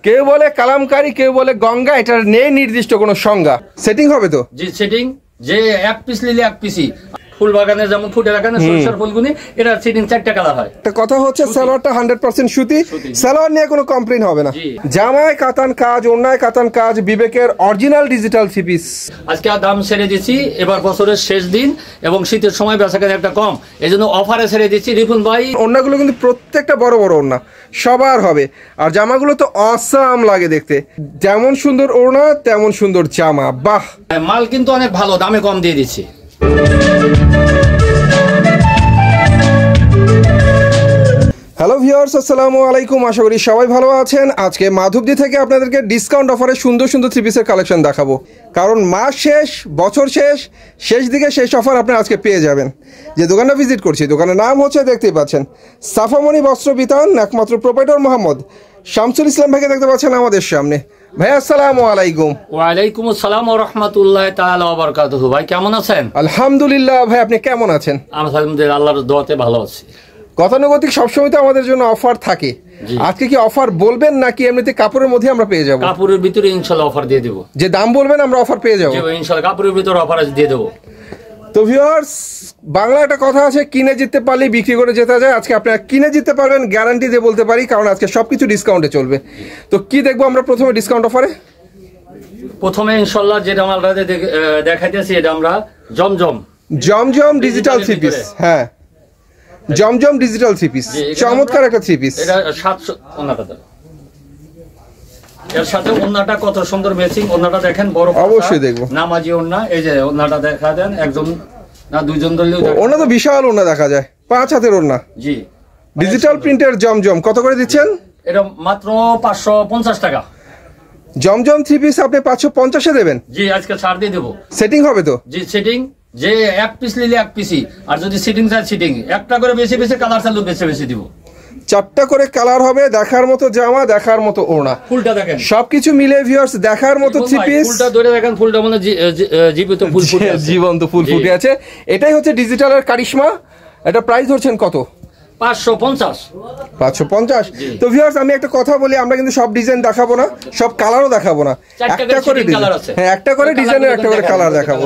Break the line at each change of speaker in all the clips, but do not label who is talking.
কেউ বলে কালামকারী, কেউ বলে গঙ্গা, এটার নেই নির্দিষ্ট কোনো সংজ্ঞা। সেটিং হবে তো?
জি সেটিং, যে এক পিস নিলে এক পিসই। ফুল বাগানে যেমন ফুটে রাখানে সরষের ফুলগুনি, এটা সেটিং 4টা কালার হয়।
একটা কথা হচ্ছে সালোয়ারটা 100% সুতি, সালোয়ার নিয়ে কোনো কমপ্লেইন হবে না। জামায় কাতান কাজ, ওড়নায় কাতান কাজ, বিবেকের অরিজিনাল ডিজিটাল 3 পিস।
আজকে দাম ছেড়ে দিচ্ছি, এবার বছরের শেষ দিন এবং শীতের সময় বেচাকেনা একটা কম, এই জন্য অফারে ছেড়ে দিচ্ছি। রিপুন ভাই,
ওড়নাগুলো কিন্তু প্রত্যেকটা বড় বড় ওড়না সবার হবে, আর জামাগুলো তো অসাম লাগে দেখতে। যেমন সুন্দর ওড়না তেমন সুন্দর জামা। বাহ,
মাল কিন্তু অনেক ভালো, দামে কম দিয়ে দিচ্ছি।
হ্যালো ভিউয়ার্স, আসসালামু আলাইকুম। আশা করি সবাই ভালো আছেন। আজকে মাধবদী থেকে আপনাদেরকে ডিসকাউন্ট অফারে সুন্দর সুন্দর 3 পিসের কালেকশন দেখাবো, কারণ মাস শেষ, বছর শেষ দিকে শেষ অফার আপনারা আজকে পেয়ে যাবেন। যে দোকানটা ভিজিট করছি, দোকানের নাম হচ্ছে দেখতেই পাচ্ছেন সাফামণি বস্ত্র বিতান, একমাত্র প্রোপাইটর মোহাম্মদ শামসুল ইসলাম ভাইকে দেখতে পাচ্ছেন আমাদের সামনে। ভাই আসসালামু আলাইকুম।
ওয়ালাইকুম আসসালাম ওয়া রাহমাতুল্লাহি তাআলা ওয়া বারাকাতুহু। ভাই কেমন আছেন?
আলহামদুলিল্লাহ। ভাই আপনি কেমন আছেন?
আলহামদুলিল্লাহ, আল্লাহর দোয়াতে ভালো আছি।
গতানুগতিক সবসময় তো আমাদের জন্য অফার থাকে, আজকে কি অফার বলবেন নাকি এমনিতে কাপড়ের মধ্যে আমরা পেয়ে যাব?
কাপড়ের ভিতরে ইনশাআল্লাহ অফার দিয়ে দেব।
যে দাম বলবেন আমরা অফার পেয়ে যাব
ইনশাআল্লাহ, কাপড়ের ভিতরে অফার দিয়ে দেব।
তো ভিউয়ার্স, বাংলা একটা কথা আছে, কিনে জিততে পারলে বিক্রি করে যেতে যায়। আজকে আপনারা কিনে জিততে পারবেন, গ্যারান্টি দিয়ে বলতে পারি, কারণ আজকে সবকিছু ডিসকাউন্টে চলবে। তো কি দেখবো আমরা প্রথমে ডিসকাউন্ট অফারে?
প্রথমে ইনশাআল্লাহ যেটা আমরা দেখাইতেছি, এটা আমরা
জমজম ডিজিটাল 3 পিস। হ্যাঁ, জমজম ডিজিটাল 3 পিস, চমৎকার একটা 3 পিস।
এটা 700 ওন্নাটা দাও। এর সাথে ওন্নাটা কত সুন্দর ম্যাচিং, ওন্নাটা দেখেন বড়,
অবশ্যই দেখবো।
নামাজি ওন্না, এই যে ওন্নাটা দেখা দেন, একজন না দুইজন ধরলেও
ওন্না তো বিশাল ওন্না দেখা যায়, 5 হাতের ওন্না।
জি,
ডিজিটাল প্রিন্টের জমজম কত করে দিচ্ছেন?
এটা মাত্র 550 টাকা।
জমজম 3 পিস আপনি 550 এ দেবেন?
জি, আজকে ছাড় দিয়ে দেব।
সেটিং হবে তো?
জি সেটিং, যে এক পিস নিলে এক পিসই, আর যদি সিটিং চাই সিটিং, একটা করে বেশি বেশি কালার চাইলে বেশি দিব।
4টা করে কালার হবে, দেখার মতো জামা, দেখার মতো ওড়না।
ফুলটা দেখেন,
সবকিছু মিলে ভিউয়ার্স দেখার মতো 3 পিস।
ফুলটা ধরে দেখেন, ফুলটা মানে জীবিত ফুল ফুটে আছে,
জীবন্ত ফুল ফুটে আছে। এটাই হচ্ছে ডিজিটালের কারিশমা। এটা প্রাইস ধরছেন কত? 550। তো ভিউয়ার্স, আমি একটা কথা বলি, আমরা কিন্তু সব ডিজাইন দেখাবো না, সব কালারও দেখাবো না, একটা করে ডিজাইন। হ্যাঁ, একটা করে ডিজাইনের একটা করে কালার দেখাবো।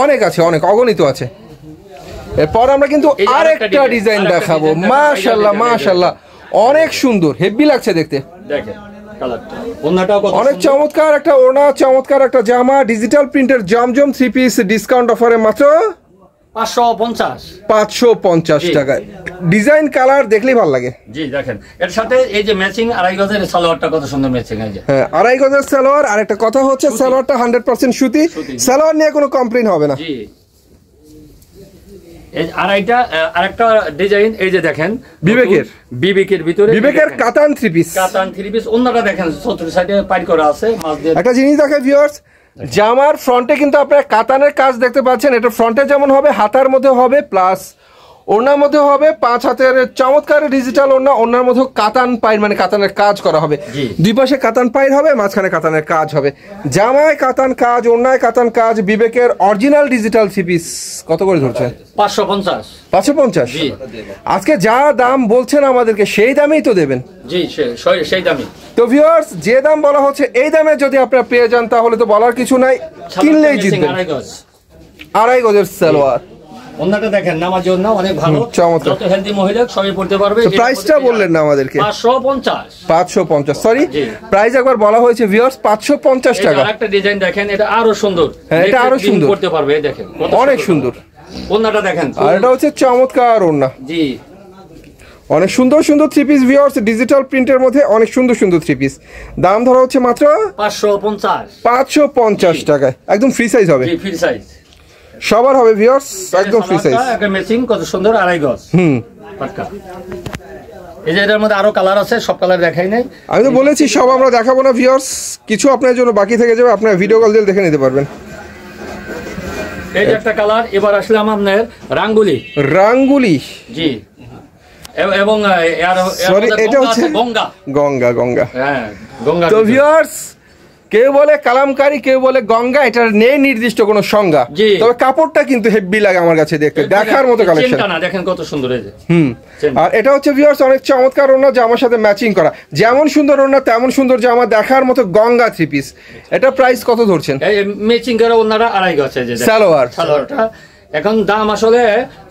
অনেক আছে, অনেক অগণিত আছে। এরপর আমরা কিন্তু আরেকটা ডিজাইন দেখাবো। মাশাআল্লাহ মাশাআল্লাহ, অনেক সুন্দর, হেভি লাগছে দেখতে।
দেখেন কালারটা, ওন্নাটাও কত
অনেক চমৎকার একটা ওড়না, চমৎকার একটা জামা, ডিজিটাল প্রিন্টের জমজম 3 পিস ডিসকাউন্ট অফারে মাত্র 550 টাকা। ডিজাইন কালার দেখলেই ভালো লাগে।
জি দেখেন, এর সাথে এই যে ম্যাচিং আড়াই গজের সালোয়ারটা কত সুন্দর ম্যাচিং আছে।
হ্যাঁ, আড়াই গজের সালোয়ার। আর একটা কথা হচ্ছে সালোয়ারটা 100% সুতি, সালোয়ার নিয়ে কোনো কমপ্লেইন হবে না।
জি, এই আরেকটা ডিজাইন, এই যে দেখেন বিবেকের ভিতরে
বিবেকের কাতান 3 পিস।
ওন্নাটা দেখেন, 70 সাইডে পাইর করা আছে মাছ দিয়ে।
একটা জিনিস দেখেন ভিউয়ার্স, জামার ফ্রন্টে কিন্তু আপনারা কাতানের কাজ দেখতে পাচ্ছেন। এটা ফ্রন্টে যেমন হবে, হাতার মধ্যে হবে, প্লাস ওড়নার মধ্যে হবে 5 হাতের চমৎকার ডিজিটাল ওড়না। ওড়নার মধ্যে কাতান পাইর মানে কাতানের কাজ করা হবে, দুই পাশে কাতান পাইর হবে, মাঝখানে কাতানের কাজ হবে। জামায় কাতান কাজ, ওড়নায় কাতান কাজ, বিবেকের অরিজিনাল ডিজিটাল 3 পিস কত করে ধরছেন? 550। আজকে যা দাম বলছেন আমাদেরকে, সেই দামেই তো দেবেন?
জি সেই দামই।
তো ভিউয়ার্স, যে দাম বলা হচ্ছে এই দামে যদি আপনারা পেয়ে যান, তাহলে তো বলার কিছু নাই, কিনলেই জিতবেন। আড়াই গজের সালোয়ার,
ওন্নাটা দেখেন, নামাজি ওন্না, অনেক ভালো, চমৎকার, যত হেলদি মহিলা সবই পড়তে পারবে।
তো প্রাইসটা বললেন না আমাদেরকে? 550। সরি, প্রাইস একবার বলা হয়েছে ভিউয়ার্স, 550 টাকা।
আরেকটা ডিজাইন দেখেন, এটা আরো সুন্দর।
হ্যাঁ, এটা আরো সুন্দর
পড়তে পারবে, দেখেন
অনেক সুন্দর।
ওন্নাটা দেখেন,
আর এটা হচ্ছে চমৎকার ওন্না।
জি,
অনেক সুন্দর সুন্দর 3 পিস ভিউয়ার্স, ডিজিটাল প্রিন্টের মধ্যে অনেক সুন্দর সুন্দর 3 পিস। দাম ধরা হচ্ছে মাত্র 550 টাকায়। একদম ফ্রি সাইজ হবে।
জি, ফ্রি সাইজ
সবার হবে ভিউয়ার্স, একদম ফ্রি সাইজ।
একটা ম্যাচিং কত সুন্দর, আড়াই গজ। পাক্কা। এই যে এটার মধ্যে আরো কালার আছে, সব কালার দেখাই নাই।
আমি তো বলেছি সব আমরা দেখাবো না ভিউয়ার্স, কিছু আপনার জন্য বাকি থেকে যাবে, আপনারা ভিডিও কল দিয়ে দেখে নিতে পারবেন।
এই যে একটা কালার, এবার আসলাম আপনার রাঙ্গুলি। জি, এবং
সরি, এটা হচ্ছে গঙ্গা।
হ্যাঁ, গঙ্গা।
তো ভিউয়ার্স, কেউ বলে কালামকারী, কেউ বলে গঙ্গা, এটার নেই নির্দিষ্ট কোনো সংজ্ঞা। তবে কাপড়টা কিন্তু হেভি লাগে আমার কাছে দেখতে, দেখার মতো কালেকশন।
দেখেন কত সুন্দর এই যে।
আর এটা হচ্ছে ভিউয়ার্স অনেক চমৎকার ওড়না, জামার সাথে ম্যাচিং করা। যেমন সুন্দর ওড়না তেমন সুন্দর জামা, দেখার মতো গঙ্গা 3 পিস। এটা প্রাইস কত ধরছেন?
ম্যাচিং করা ওড়নাটা 2.5 গজ এই যে সালোয়ারটা। এখন দাম আসলে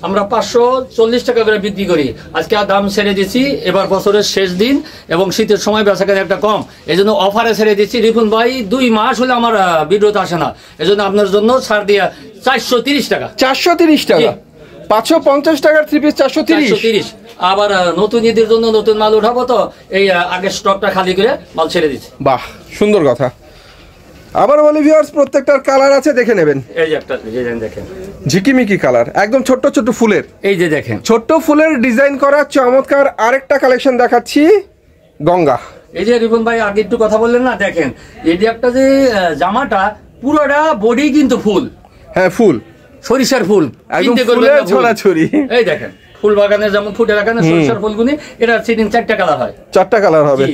আমরা 540 টাকা করে বিক্রি করি, আজকে আর দাম ছেড়ে দিচ্ছি। এবার বছরের শেষ দিন এবং শীতের সময় বেচাকেনা একটা কম, এই জন্য অফারে ছেড়ে দিচ্ছি। রিপন ভাই 2 মাস হলে আমার ভিডিওতে আসে না, এই জন্য আপনার জন্য ছাড় দিয়ে 430 টাকা।
430 টাকা, 550 টাকার 3 পিস 430।
আবার নতুন ঈদের জন্য নতুন মাল উঠাবো, তো এই আগের স্টকটা খালি করে মাল ছেড়ে দিচ্ছি।
বাহ, সুন্দর কথা। আবার বলি ভিউয়ার্স, প্রত্যেকটার কালার আছে, দেখে নেবেন।
এই যে একটা ডিজাইন দেখেন,
ঝিকিমিকি কালার, একদম ছোট্ট ছোট্ট ফুলের।
এই যে দেখেন
ছোট্ট ফুলের ডিজাইন করা চমৎকার আরেকটা কালেকশন দেখাচ্ছি, গঙ্গা।
এই যে রিপন ভাই আগে একটু কথা বললেন না, দেখেন এই যে একটা যে জামাটা পুরোটা বডি কিন্তু ফুল।
হ্যাঁ, ফুল,
সরিষার ফুল,
একদম ফুলের ছড়াছড়ি।
এই দেখেন ফুল বাগানে যেমন ফুটে রাখেন সরিষার ফুলগুনি, এটা সিডিং 4টা কালার হয়,
4টা কালার হবে।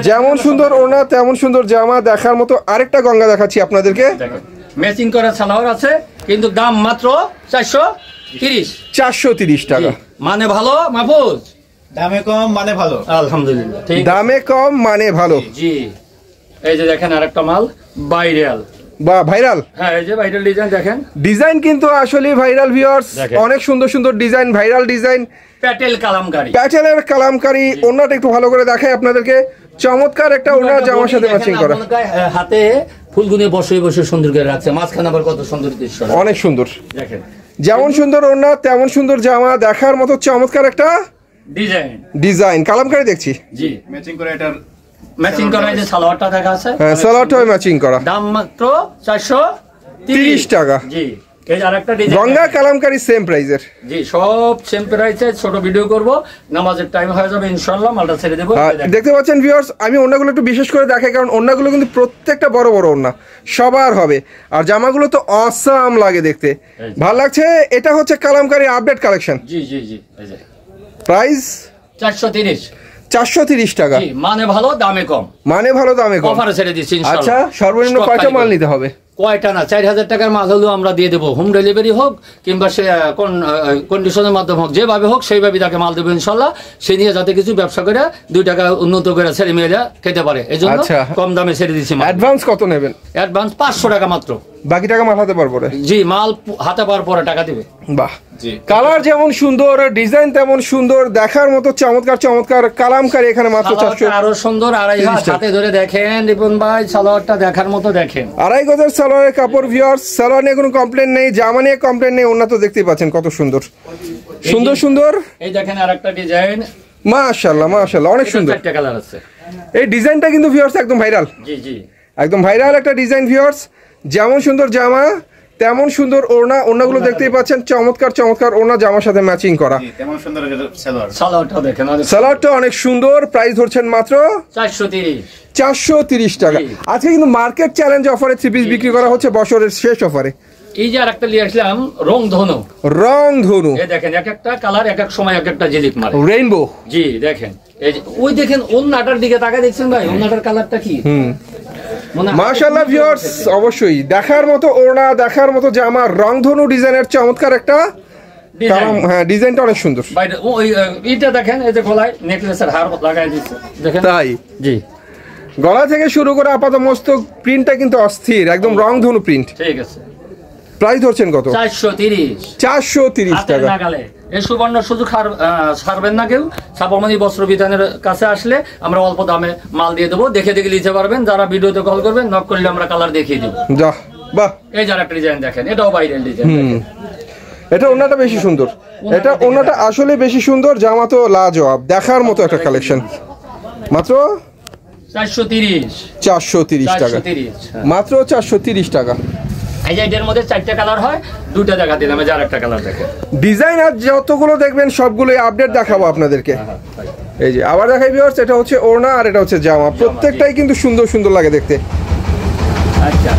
যেমন সুন্দর ওড়না তেমন সুন্দর জামা, দেখার মতো আরেকটা গঙ্গা দেখাচ্ছি আপনাদেরকে।
ম্যাচিং করা সালোয়ার আছে, কিন্তু দাম মাত্র 430
টাকা।
মানে ভালো মাহফুজ,
দামে কম মানে ভালো,
আলহামদুলিল্লাহ।
দামে কম মানে ভালো।
জি, এই যে দেখেন আরেকটা মাল ভাইরাল,
বা ভাইরাল।
হ্যাঁ, এই যে ভাইরাল ডিজাইন দেখেন,
ডিজাইন কিন্তু আসলে ভাইরাল ভিউয়ার্স, অনেক সুন্দর সুন্দর design, viral design.
Patel Kalamkari,
প্যাটেলের কালামকারী। ওড়নাটা একটু ভালো করে দেখাই আপনাদেরকে, চমৎকার একটা ওড়না জামার সাথে ম্যাচিং করা।
হাতে ফুলগুনি বসে বসে সুন্দর করে রাখছে, মাঝখানে আবার কত সুন্দর দৃশ্য,
অনেক সুন্দর।
দেখেন
যেমন সুন্দর ওড়না তেমন সুন্দর জামা, দেখার মতো চমৎকার একটা ডিজাইন কালামকারী দেখছি।
জি, ম্যাচিং করে এটার ম্যাচিং করা, এই যে সালোয়ারটা দেখা আছে,
হ্যাঁ সালোয়ারটাও ম্যাচিং করা,
দাম মাত্র 430
টাকা।
জি, এই আরেকটা ডিজাইন
গঙ্গা কালামকারী সেম প্রাইজের।
জি, সব সেম প্রাইসে। ছোট ভিডিও করব, নামাজের টাইম হয়ে যাবে ইনশাআল্লাহ, মালটা ছেড়ে দেব।
দেখতে পাচ্ছেন ভিউয়ার্স, আমি ওড়নাগুলো একটু বিশেষ করে দেখাই, কারণ ওড়নাগুলো কিন্তু প্রত্যেকটা বড় বড় ওড়না, সবার হবে। আর জামাগুলো তো অসাম লাগে দেখতে, ভালো লাগছে। এটা হচ্ছে কালামকারী আপডেট কালেকশন।
জি জি জি, এই যে
প্রাইস
430
টাকা।
মানে ভালো দামে কম,
মানে ভালো দামে কম,
অফারে ছেড়ে দিচ্ছি ইনশাআল্লাহ।
আচ্ছা, সর্বনিম্ন কয়টা মাল নিতে হবে?
কয়টা না, 4000 টাকার মাল হলেও আমরা দিয়ে দেবো, হোম ডেলিভারি হোক কিংবা সে কোন কন্ডিশনের মাধ্যমে হোক, যেভাবে হোক সেইভাবে তাকে মাল দেবো ইনশাল্লাহ। সে নিয়ে যাতে কিছু ব্যবসা করে 2 টাকা উন্নত করে ছেলে মেয়েরা খেতে পারে, এই জন্য কম দামে ছেড়ে দিচ্ছি।
অ্যাডভান্স কত নেবেন?
অ্যাডভান্স 500 টাকা মাত্র,
বাকি টাকা মাল হাতে পাওয়ার পরে।
জি, মাল হাতে পাওয়ার পরে টাকা দিবে।
বাহ, কালার যেমন সুন্দর, ডিজাইন তেমন সুন্দর, দেখার মতো চমৎকার চমৎকার কালামকারী। এখানে মাত্র 400,
আরো সুন্দর। 2.5 হাতে ধরে দেখেন রিপন ভাই, সালোয়ারটা দেখার মতো দেখেন,
2.5 গজের সালোয়ারের কাপড় ভিউয়ার্স। সালোয়ার নিয়ে কোনো কমপ্লেন নেই, জামা নিয়ে কমপ্লেন নেই। ওড়না তো দেখতেই পাচ্ছেন কত সুন্দর সুন্দর সুন্দর।
এই দেখেন আরেকটা ডিজাইন,
মাশাআল্লাহ মাশাআল্লাহ, অনেক সুন্দর।
4টা কালার আছে।
এই ডিজাইনটা কিন্তু ভিউয়ার্স একদম ভাইরাল।
জি জি,
একদম ভাইরাল একটা ডিজাইন ভিউয়ার্স। যেমন সুন্দর জামা তেমন সুন্দর ওড়না। ওড়নাগুলো দেখতেই পাচ্ছেন, চমৎকার চমৎকার ওড়না, জামার সাথে ম্যাচিং করা।
তেমন সুন্দর সালোয়ার,
সালোয়ারটা দেখেন,
সালোয়ারটা অনেক সুন্দর। প্রাইস ধরছেন মাত্র
430
টাকা। আজকে কিন্তু মার্কেট চ্যালেঞ্জ অফারে 3 পিস বিক্রি করা হচ্ছে বছরের শেষ অফারে।
এই যে আরেকটা নিয়ে আসলাম, রংধনু।
এই
দেখেন এক একটা কালার এক এক সময় এক একটা জিলিক মারে,
রেইনবো।
জি দেখেন, এই যে ওই দেখেন ওন্নাটার দিকে তাকায় দেখছেন ভাই, ওন্নাটার কালারটা কি
মাশাআল্লাহ ভিউয়ার্স। অবশ্যই দেখার মতো ওড়না, দেখার মতো জামা, রংধনু ডিজাইনের চমৎকার একটা কালাম। হ্যাঁ, ডিজাইনটা অনেক সুন্দর।
ভাই ওই এইটা দেখেন, এই যে গলায় নেকলেসের হার লাগায় দিচ্ছে দেখেন।
তাই,
জি,
গলা থেকে শুরু করে আপাতত মস্তক প্রিন্টটা কিন্তু অস্থির, একদম রংধনু প্রিন্ট।
ঠিক আছে।
প্রাইস ধরছেন কত?
430
টাকা।
এই সুবর্ণ সুযোগ ছাড়বেন না কেউ। সাবরমণি বস্ত্র বিতানের কাছে আসলে আমরা অল্প দামে মাল দিয়ে দেবো, দেখে দেখে নিতে পারবেন। যারা ভিডিওতে কল করবেন, নক করলে আমরা কালার দেখিয়ে দেবো।
বাহ,
এই যারা একটা ডিজাইন দেখেন, এটাও ভাইরাল ডিজাইন।
এটা ওড়নাটা বেশি সুন্দর, এটা ওড়নাটা আসলে বেশি সুন্দর, জামা তো লাজবাব, দেখার মতো একটা কালেকশন। মাত্র 430 টাকা, মাত্র 430 টাকা।
এই যে এর মধ্যে 4টা কালার হয়, 2টা দেখা দিলাম, যার একটা কালার দেখেন।
ডিজাইন আর যতগুলো দেখবেন সবগুলোই আপডেট দেখাবো আপনাদেরকে। এই যে আবার দেখাই ভিউয়ার্স, এটা হচ্ছে ওড়না আর এটা হচ্ছে জামা, প্রত্যেকটাই কিন্তু সুন্দর সুন্দর লাগে দেখতে।
আচ্ছা,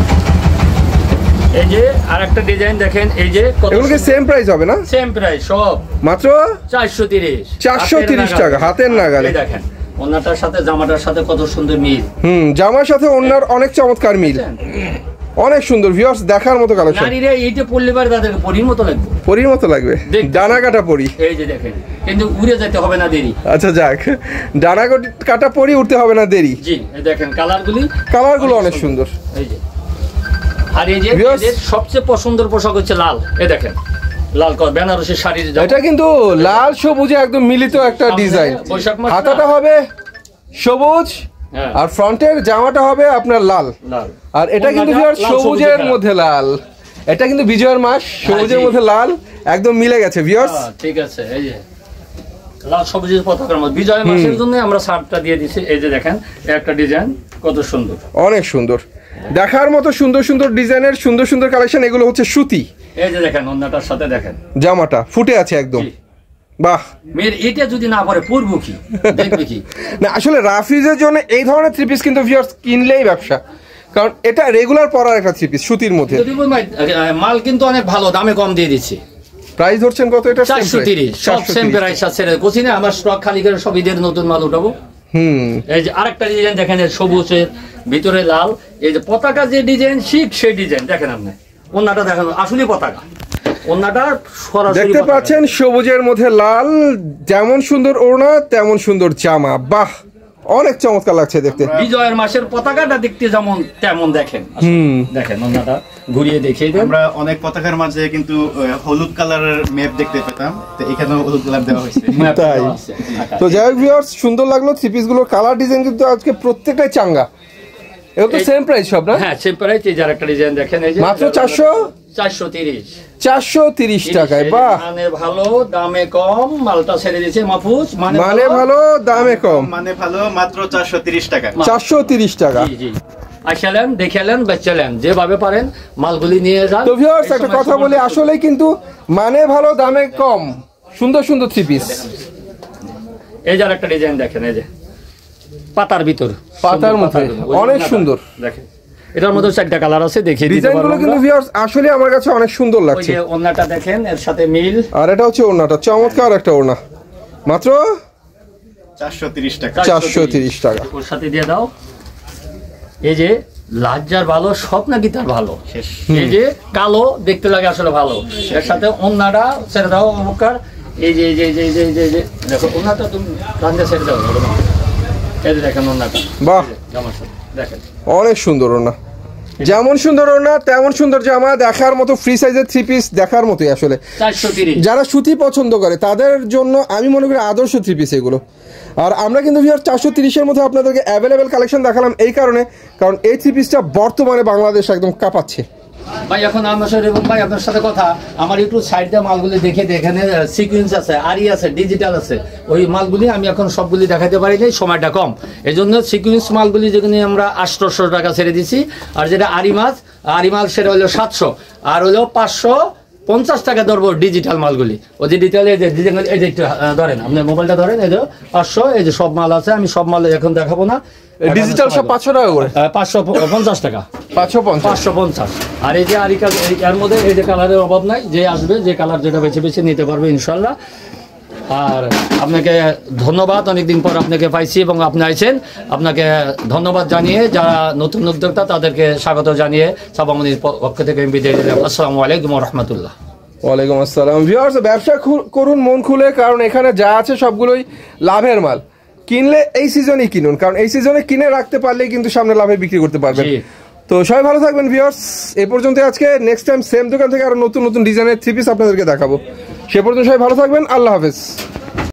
এই যে আরেকটা ডিজাইন দেখেন, এই যে
এগুলো কি সেম প্রাইস হবে না?
সেম প্রাইস সব,
মাত্র
430
টাকা, হাতের নাগালে।
দেখেন ওন্নাটার সাথে জামাটার সাথে কত সুন্দর মিল।
জামার সাথে ওন্নার অনেক চমৎকার মিল, অনেক সুন্দর ভিউয়ার্স, দেখার মতো কালেকশন।
নারীরা এইটা পরলে পারে তাদেরকে পরীর মতো লাগবে,
পরীর মতো লাগবে, ডানা কাটা পরি।
এই যে দেখেন, কিন্তু উড়ে যেতে হবে না দেরি।
আচ্ছা যাক, ডানা কাটা পরি, উঠতে হবে না দেরি।
জি এই দেখেন
কালারগুলো অনেক সুন্দর।
এই যে আর এই যে এদের সবচেয়ে পছন্দের পোশাক হচ্ছে লাল। এই দেখেন লাল বেনারসি শাড়ির,
এটা কিন্তু লাল সবুজে একদম মিলিত একটা ডিজাইন। হাতাটা হবে সবুজ আর ফ্রন্টের জামাটা হবে আপনার লাল। আর এটা কিন্তু সবুজের মধ্যে লাল, এটা কিন্তু বিজয়ের মাস, সবুজের মধ্যে লাল একদম মিলে গেছে ভিউয়ার্স।
ঠিক আছে, এই যে লাল সবুজের পতাকার মধ্যে বিজয় মাসের জন্য আমরা শার্টটা দিয়ে দিছি। এই যে দেখেন একটা ডিজাইন কত সুন্দর,
অনেক সুন্দর, দেখার মতো সুন্দর সুন্দর ডিজাইনের সুন্দর সুন্দর কালেকশন। এগুলো হচ্ছে সুতি।
এই যে দেখেন ওন্নাটার সাথে দেখেন
জামাটা ফুটে আছে একদম, বাহ।
মেয়ের এটা যদি না পরে পরবো কি, দেখবে কি
না, আসলে রাফিজের জন্য এই ধরনের থ্রি পিস কিন্তু ভিউয়ার্স কিনলেই ব্যবসা, কারণ এটা রেগুলার পরার একটা থ্রি পিস সুতির মধ্যে।
মাল কিন্তু অনেক ভালো, দামে কম দিয়ে দিচ্ছি।
প্রাইস ধরছেন কত? এটা
430, সব সেম প্রাইস আছে। কোচিং এ আমার স্টক খালি করে সব ঈদের নতুন মাল উঠাবো। এই যে আরেকটা ডিজাইন দেখেন, সবুজের ভিতরে লাল, এই যে পতাকা যে ডিজাইন শিখ সেই ডিজাইন দেখেন আপনি। ওন্নাটা দেখেন আসলে পতাকা, ওন্নাটা সরাসরি
দেখতে পাচ্ছেন সবুজের মধ্যে লাল, যেমন সুন্দর ওড়না তেমন সুন্দর জামা, বাহ অনেক চমৎকার লাগছে দেখতে।
বিজয়ের মাসের পতাকাটা দেখতে যেমন তেমন দেখেন। দেখেন ওন্নাটা ঘুরিয়ে দেখিয়ে দেন।
আমরা অনেক পতাকার মাঝে কিন্তু হলুদ কালারের ম্যাপ দেখতে পেতাম, তো এখানেও হলুদ কালার দেওয়া হয়েছে।
তাই তো যাই হোক ভিউয়ার্স, সুন্দর লাগলো থ্রি পিস গুলোর কালার ডিজাইন কিন্তু আজকে প্রত্যেকটাই চাঙ্গা। এটা তো সেম প্রাইস সব না?
হ্যাঁ সেম প্রাইস। এই যে আরেকটা ডিজাইন দেখেন, এই যে
মাত্র 430 টাকায়, বাহ।
মানে ভালো দামে কম, মালটা ছেড়ে দিয়েছে মাহফুজ।
মানে ভালো দামে কম,
মানে ভালো, মাত্র 430 টাকা।
430 টাকা।
জি জি, আসলেন দেখেলেন বেচলেন, যেভাবে পারেন মালগুলি নিয়ে যান।
তো ভিউয়ার্স একটা কথা বলি, আসলে কিন্তু মানে ভালো দামে কম, সুন্দর সুন্দর থ্রি পিস।
এই যে আরেকটা ডিজাইন দেখেন, এই যে পাতার ভিতর,
পাতার মধ্যে অনেক সুন্দর
দেখেন। এটার মধ্যে 4টা কালার আছে, দেখিয়ে দিতে পারবো।
ডিজাইনগুলো কিন্তু ভিউয়ার্স আসলে আমার কাছে অনেক সুন্দর লাগছে।
ওই যে ওন্নাটা দেখেন, এর সাথে মিল।
আর এটা হচ্ছে ওড়নাটা, চমৎকার একটা ওড়না, মাত্র
430 টাকা।
430 টাকা।
ওর সাথে দিয়ে দাও। এই যে লাজ্জার ভালো, সব নাকি তার ভালো। এই যে কালো দেখতে লাগে আসলে ভালো, এর সাথে ওন্নাটা ছেড়ে দাও অমুকার। এই যে এই যে এই যে দেখো ওন্নাটা তুমি রান্না ছেড়ে দাও। এই যে দেখেন ওন্নাটা,
বাহ
দেখেন
অনেক সুন্দর ওড়না, যেমন সুন্দর ওড়না তেমন সুন্দর জামা, দেখার মতো ফ্রি সাইজের থ্রি পিস, দেখার মতোই আসলে।
430
যারা সুতি পছন্দ করে তাদের জন্য আমি মনে করি আদর্শ থ্রি পিস এগুলো। আর আমরা কিন্তু 430-এর মধ্যে আপনাদেরকে অ্যাভেলেবেল কালেকশন দেখালাম এই কারণে, কারণ এই থ্রি পিসটা বর্তমানে বাংলাদেশ একদম কাঁপাচ্ছে।
ভাই এখন আমার সাথে এবং ভাই আপনার সাথে কথা, আমার একটু সাইড দিয়ে মালগুলি দেখে এখানে সিকুয়েন্স আছে, আরি আছে, ডিজিটাল আছে, ওই মালগুলি আমি এখন সবগুলি দেখাতে পারি নাই, সময়টা কম। এই জন্য সিকুয়েন্স মালগুলি যেখানে আমরা 800 টাকা ছেড়ে দিছি। আর যেটা আরি মাল সেটা হলো 700, আর হলো 550 টাকা ধরবো ডিজিটাল মালগুলি। ওই যে ডিজিটাল এই যে একটু ধরেন, আপনি মোবাইলটা ধরেন, এই যে 500, এই যে সব মাল আছে, আমি সব মাল এখন দেখাবো না।
ডিজিটাল সব 500 টাকা করে,
550 টাকা,
550।
আর এই যে এর মধ্যে এই যে কালারের অভাব নাই, যে আসবে যে কালার যেটা বেছে বেছে নিতে পারবে ইনশাল্লাহ। আর আপনাকে ধন্যবাদ, অনেকদিন পর আপনাকে পাইছি এবং আপনি আইছেন, আপনাকে ধন্যবাদ জানিয়ে যারা নতুন উদ্যোক্তা তাদেরকে স্বাগত জানিয়ে সাবামনির পক্ষ থেকে আমি বিদায় দিলাম। আসসালামু আলাইকুম ওয়া রাহমাতুল্লাহ।
ওয়ালাইকুম আসসালাম। ভিউয়ার্স ব্যবসা করুন মন খুলে, কারণ এখানে যা আছে সবগুলোই লাভের মাল। কিনলে এই সিজনেই কিনুন, কারণ এই সিজনে কিনে রাখতে পারলেই কিন্তু সামনে লাভে বিক্রি করতে পারবেন। তো সবাই ভালো থাকবেন ভিউয়ার্স, এ পর্যন্ত আজকে। নেক্সট টাইম সেম দোকান থেকে আরো নতুন নতুন ডিজাইনের থ্রি পিস আপনাদেরকে দেখাবো। সে পর্যন্ত সবাই ভালো থাকবেন, আল্লাহ হাফেজ।